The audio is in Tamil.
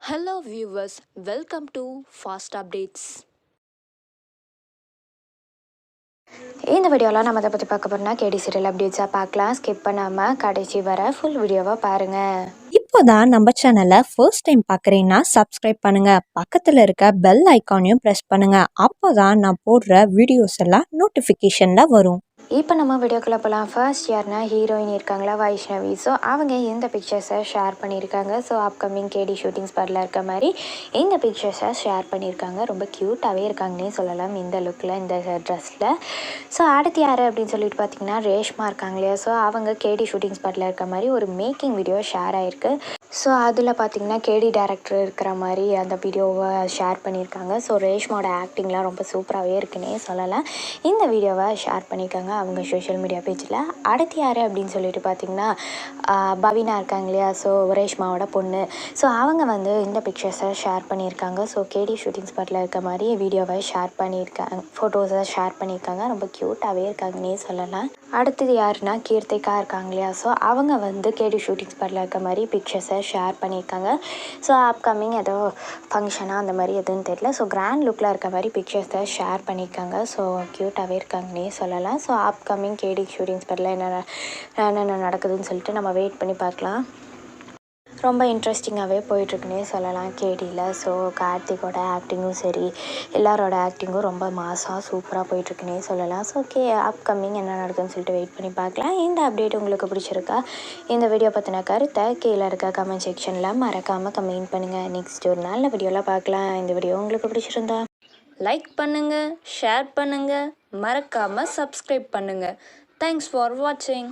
Hello viewers, welcome to Fast Updates. இந்த வீடியோவில் நம்ம அதை பற்றி பார்க்க போகிறோம்னா கேடி சீரியல் அப்டேட்ஸாக பார்க்கலாம். ஸ்கிப் பண்ணாமல் கடைசி வர ஃபுல் வீடியோவாக பாருங்கள். இப்போதான் நம்ம சேனலை ஃபர்ஸ்ட் டைம் பார்க்குறீங்கன்னா சப்ஸ்கிரைப் பண்ணுங்க, பக்கத்தில் இருக்க பெல் ஐக்கானையும் ப்ரெஸ் பண்ணுங்க. அப்போதான் நான் போடுற வீடியோஸ் எல்லாம் நோட்டிஃபிகேஷனில் வரும். இப்போ நம்ம வீடியோக்குள்ளே போகலாம். ஃபர்ஸ்ட் யாருன்னா ஹீரோயின் இருக்காங்களா, வைஷ்ணவி. ஸோ அவங்க இந்த பிக்சர்ஸை ஷேர் பண்ணியிருக்காங்க. ஸோ அப்கமிங் கேடி ஷூட்டிங் ஸ்பாட்டில் இருக்க மாதிரி இந்த பிக்சர்ஸை ஷேர் பண்ணியிருக்காங்க. ரொம்ப க்யூட்டாகவே இருக்காங்கன்னே சொல்லலாம் இந்த லுக்கில், இந்த ட்ரெஸ்ஸில். ஸோ அடுத்து யார் அப்படின்னு சொல்லிட்டு பார்த்தீங்கன்னா ரேஷ்மா இருக்காங்க இல்லையா. ஸோ அவங்க கேடி ஷூட்டிங் ஸ்பாட்டில் இருக்க மாதிரி ஒரு மேக்கிங் வீடியோ ஷேர் ஆகிருக்கு. ஸோ அதில் பார்த்திங்கன்னா கேடி டேரக்டர் இருக்கிற மாதிரி அந்த வீடியோவை ஷேர் பண்ணியிருக்காங்க. ஸோ ரேஷ்மாவோட ஆக்டிங்லாம் ரொம்ப சூப்பராகவே இருக்குன்னே சொல்லலாம். இந்த வீடியோவை ஷேர் பண்ணியிருக்காங்க அவங்க சோஷியல் மீடியா பேஜில். அடுத்து யார் அப்படின்னு சொல்லிட்டு பார்த்திங்கன்னா பவினா இருக்காங்க இல்லையா. ஸோ ரேஷ்மாவோட பொண்ணு. ஸோ அவங்க வந்து இந்த பிக்சர்ஸை ஷேர் பண்ணியிருக்காங்க. ஸோ கேடி ஷூட்டிங் ஸ்பாட்டில் இருக்க மாதிரி வீடியோவை ஷேர் பண்ணியிருக்காங்க, ஃபோட்டோஸை ஷேர் பண்ணியிருக்காங்க. ரொம்ப க்யூட்டாகவே இருக்காங்கன்னே சொல்லலாம். அடுத்தது யாருன்னா கீர்த்திகா இருக்காங்க இல்லையா. ஸோ அவங்க வந்து கேடி ஷூட்டிங் ஸ்பாட்டில் இருக்க மாதிரி பிக்சர்ஸை ஷேர் பண்ணியிருக்காங்க. ஸோ அப்கமிங் ஏதோ ஃபங்க்ஷனாக அந்த மாதிரி எதுவும் தெரியல. ஸோ கிராண்ட் லுக்கில் இருக்க மாதிரி பிக்சர்ஸை ஷேர் பண்ணியிருக்காங்க. ஸோ க்யூட்டாகவே இருக்காங்கன்னே சொல்லலாம். ஸோ அப்கமிங் கேடி ஷூட்டிங் ஸ்பாட்டில் என்னென்ன நடக்குதுன்னு சொல்லிட்டு நம்ம வெயிட் பண்ணி பார்க்கலாம். ரொம்ப இன்ட்ரெஸ்டிங்காகவே போயிட்டுருக்குன்னே சொல்லலாம் கேடியில். ஸோ கார்த்திகோட ஆக்டிங்கும் சரி, எல்லாரோட ஆக்டிங்கும் ரொம்ப மாசாக சூப்பராக போயிட்டுருக்குன்னே சொல்லலாம். ஸோ அப்கமிங் என்ன நடக்குதுன்னு சொல்லிட்டு வெயிட் பண்ணி பார்க்கலாம். இந்த அப்டேட் உங்களுக்கு பிடிச்சிருக்கா? இந்த வீடியோ பற்றின கருத்தை கீழே இருக்க கமெண்ட் செக்ஷனில் மறக்காமல் கமெண்ட் பண்ணுங்கள். நெக்ஸ்ட் ஒரு நல்ல வீடியோவில் பார்க்கலாம். இந்த வீடியோ உங்களுக்கு பிடிச்சிருந்தா லைக் பண்ணுங்கள், ஷேர் பண்ணுங்கள், மறக்காமல் சப்ஸ்கிரைப் பண்ணுங்கள். தேங்க்ஸ் ஃபார் வாட்சிங்.